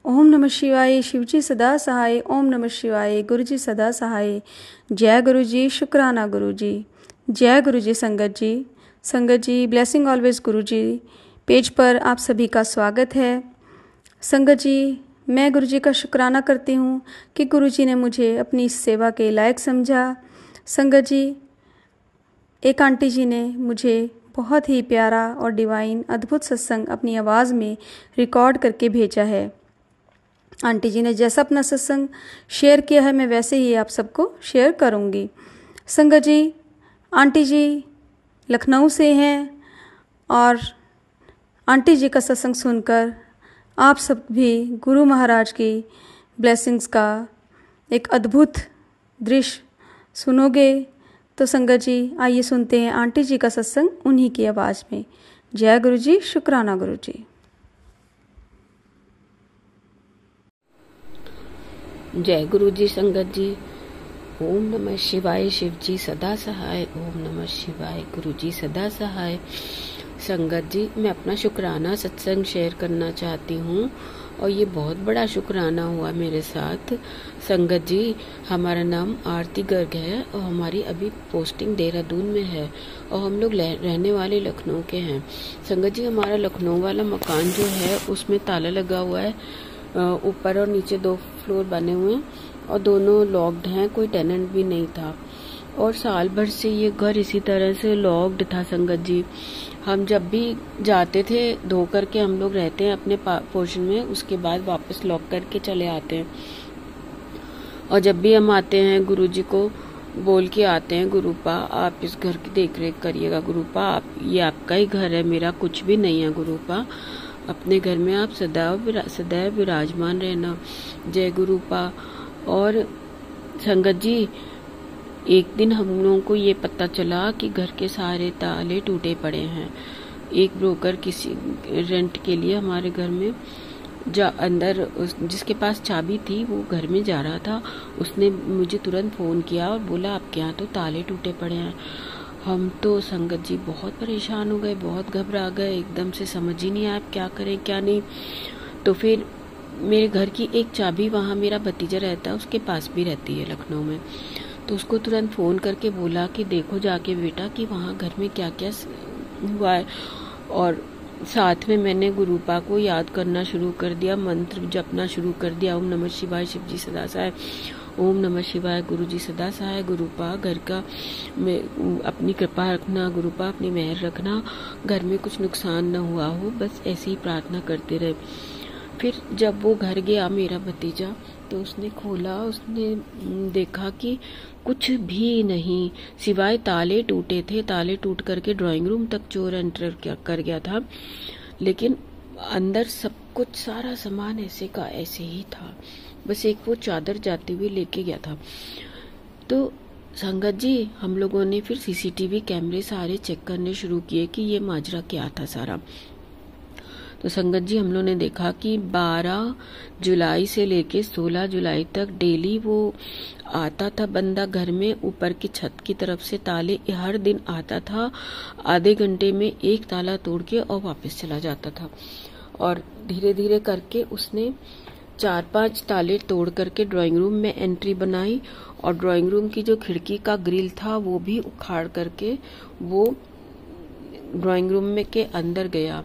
ओम नमः शिवाय। शिवजी सदा सहाय। ओम नमः शिवाय। गुरुजी सदा सहाय। जय गुरुजी। शुक्राना गुरुजी। जय गुरुजी। संगत जी ब्लेसिंग ऑलवेज गुरुजी पेज पर आप सभी का स्वागत है। संगत जी, मैं गुरुजी का शुक्राना करती हूँ कि गुरुजी ने मुझे अपनी इस सेवा के लायक समझा। संगत जी, एक आंटी जी ने मुझे बहुत ही प्यारा और डिवाइन अद्भुत सत्संग अपनी आवाज़ में रिकॉर्ड करके भेजा है। आंटी जी ने जैसा अपना सत्संग शेयर किया है, मैं वैसे ही आप सबको शेयर करूँगी। संगत जी, आंटी जी लखनऊ से हैं और आंटी जी का सत्संग सुनकर आप सब भी गुरु महाराज की ब्लेसिंग्स का एक अद्भुत दृश्य सुनोगे। तो संगत जी, आइए सुनते हैं आंटी जी का सत्संग उन्हीं की आवाज़ में। जय गुरु जी। शुक्राना गुरु जी। जय गुरु जी। संगत जी, ओम नमः शिवाय। शिव जी सदा सहाय। ओम नमः शिवाय। गुरु जी सदा सहाय। संगत जी, मैं अपना शुक्राना सत्संग शेयर करना चाहती हूँ और ये बहुत बड़ा शुक्राना हुआ मेरे साथ। संगत जी, हमारा नाम आरती गर्ग है और हमारी अभी पोस्टिंग देहरादून में है और हम लोग रहने वाले लखनऊ के हैं। संगत जी, हमारा लखनऊ वाला मकान जो है उसमें ताला लगा हुआ है। ऊपर और नीचे 2 फ्लोर बने हुए हैं और दोनों लॉक्ड हैं, कोई टेनेंट भी नहीं था और साल भर से ये घर इसी तरह से लॉक्ड था। संगत जी, हम जब भी जाते थे धो करके हम लोग रहते हैं अपने पोर्शन में, उसके बाद वापस लॉक करके चले आते हैं। और जब भी हम आते हैं गुरुजी को बोल के आते हैं, गुरुपा आप इस घर की देख रेख करिएगा, गुरुपा आप ये आपका ही घर है, मेरा कुछ भी नहीं है, गुरुपा अपने घर में आप सदैव विराजमान रहना। जय गुरुपा। और संगत जी, एक दिन हम लोगों को ये पता चला कि घर के सारे ताले टूटे पड़े हैं। एक ब्रोकर किसी रेंट के लिए हमारे घर में अंदर जिसके पास चाबी थी वो घर में जा रहा था, उसने मुझे तुरंत फ़ोन किया और बोला आपके यहाँ तो ताले टूटे पड़े हैं। हम तो संगत जी बहुत परेशान हो गए, बहुत घबरा गए, एकदम से समझ ही नहीं आया क्या करें क्या नहीं। तो फिर मेरे घर की एक चाबी वहाँ मेरा भतीजा रहता है, उसके पास भी रहती है लखनऊ में, तो उसको तुरंत फ़ोन करके बोला कि देखो जाके बेटा कि वहाँ घर में क्या क्या हुआ है। और साथ में मैंने गुरुपा को याद करना शुरू कर दिया, मंत्र जपना शुरू कर दिया। ओम नमः शिवाय। शिव जी सदा सहाय। ओम नमः शिवाय। गुरु जी सदा सहाय। गुरुपा घर का में अपनी कृपा रखना, गुरुपा अपनी मेहर रखना, घर में कुछ नुकसान न हुआ हो, बस ऐसे ही प्रार्थना करते रहे। फिर जब वो घर गया मेरा भतीजा, तो उसने खोला, उसने देखा कि कुछ भी नहीं सिवाय ताले टूटे थे। ताले टूट करके ड्राइंग रूम तक चोर एंटर कर गया था, लेकिन अंदर सब कुछ सारा सामान ऐसे का ऐसे ही था, बस एक वो चादर जाते हुए लेके गया था। तो संगत जी, हम लोगों ने फिर सीसीटीवी कैमरे सारे चेक करने शुरू किए कि ये माजरा क्या था सारा। तो संगत जी, हम लोगों ने देखा कि 12 जुलाई से लेके 16 जुलाई तक डेली वो आता था बंदा घर में, ऊपर की छत की तरफ से ताले हर दिन आता था, आधे घंटे में एक ताला तोड़ के और वापस चला जाता था। और धीरे धीरे करके उसने 4-5 ताले तोड़ करके ड्राइंग रूम में एंट्री बनाई और ड्राइंग रूम की जो खिड़की का ग्रिल था वो भी उखाड़ करके वो ड्राइंग रूम में के अंदर गया।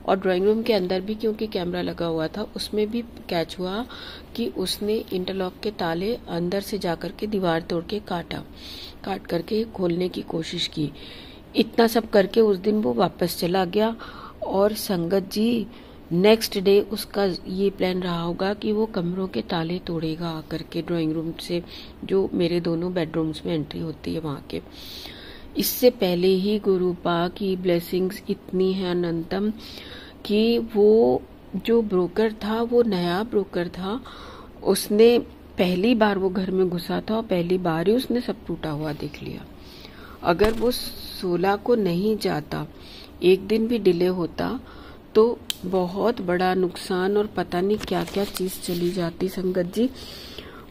और ड्राइंग रूम के अंदर भी क्योंकि कैमरा लगा हुआ था, उसमें भी कैच हुआ कि उसने इंटरलॉक के ताले अंदर से जाकर के दीवार तोड़ के काट करके खोलने की कोशिश की। इतना सब करके उस दिन वो वापस चला गया। और संगत जी, नेक्स्ट डे उसका ये प्लान रहा होगा कि वो कमरों के ताले तोड़ेगा आकर के ड्राइंग रूम से, जो मेरे दोनों बेडरूम्स में एंट्री होती है वहाँ के। इससे पहले ही गुरुपा की ब्लेसिंग्स इतनी है अनंतम कि वो जो ब्रोकर था वो नया ब्रोकर था, उसने पहली बार वो घर में घुसा था और पहली बार ही उसने सब टूटा हुआ देख लिया। अगर वो 16 को नहीं जाता, एक दिन भी डिले होता, तो बहुत बड़ा नुकसान और पता नहीं क्या क्या चीज चली जाती। संगत जी,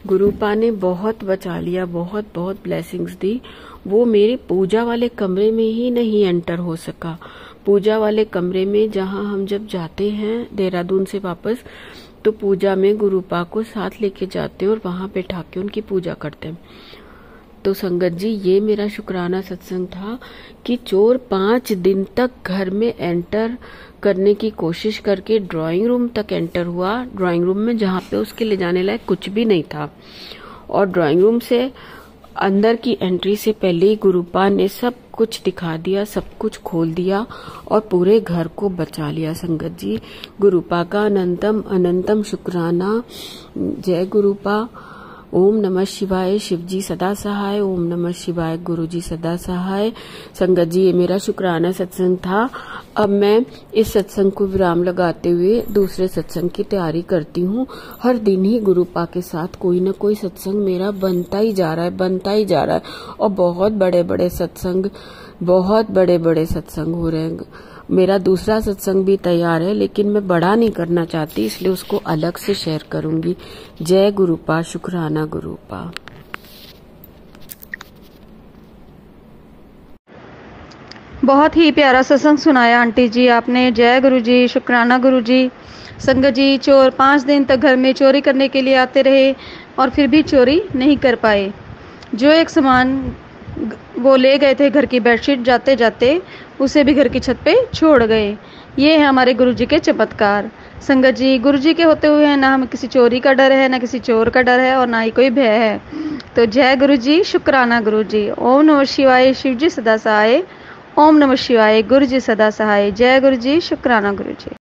गुरुपा ने बहुत बचा लिया, बहुत बहुत ब्लेसिंग्स दी। वो मेरे पूजा वाले कमरे में ही नहीं एंटर हो सका, पूजा वाले कमरे में जहाँ हम जब जाते हैं देहरादून से वापस, तो पूजा में गुरुपा को साथ लेके जाते हैं और वहां बैठा के उनकी पूजा करते हैं। तो संगत जी, ये मेरा शुक्राना सत्संग था कि चोर 5 दिन तक घर में एंटर करने की कोशिश करके ड्राइंग रूम तक एंटर हुआ, ड्राइंग रूम में जहाँ पे उसके ले जाने लायक कुछ भी नहीं था। और ड्राइंग रूम से अंदर की एंट्री से पहले ही गुरुपा ने सब कुछ दिखा दिया, सब कुछ खोल दिया और पूरे घर को बचा लिया। संगत जी, गुरुपा का अनंतम अनंतम शुक्राना। जय गुरुपा। ओम नमः शिवाय। शिवजी सदा सहाय। ओम नमः शिवाय। गुरुजी सदा सहाय। संगत जी, ये मेरा शुक्राना सत्संग था। अब मैं इस सत्संग को विराम लगाते हुए दूसरे सत्संग की तैयारी करती हूँ। हर दिन ही गुरुपा के साथ कोई न कोई सत्संग मेरा बनता ही जा रहा है और बहुत बड़े बड़े सत्संग हो रहे हैं। मेरा दूसरा सत्संग भी तैयार है, लेकिन मैं बड़ा नहीं करना चाहती, इसलिए उसको अलग से शेयर करूंगी। जय गुरुपा। शुक्राना गुरुपा। बहुत ही प्यारा सत्संग सुनाया आंटी जी आपने। जय गुरु जी। शुक्राना गुरु जी। संगत जी, चोर 5 दिन तक घर में चोरी करने के लिए आते रहे और फिर भी चोरी नहीं कर पाए। जो एक सामान वो ले गए थे, घर की बेडशीट, जाते जाते उसे भी घर की छत पे छोड़ गए। ये है हमारे गुरुजी के चमत्कार। संगत जी, गुरुजी के होते हुए ना हमें किसी चोरी का डर है, ना किसी चोर का डर है और ना ही कोई भय है। तो जय गुरुजी। शुक्राना गुरुजी। ओम नमः शिवाय। शिवजी सदा सहाय। ओम नमः शिवाय। गुरुजी सदा सहाय। जय गुरुजी। शुक्राना गुरुजी।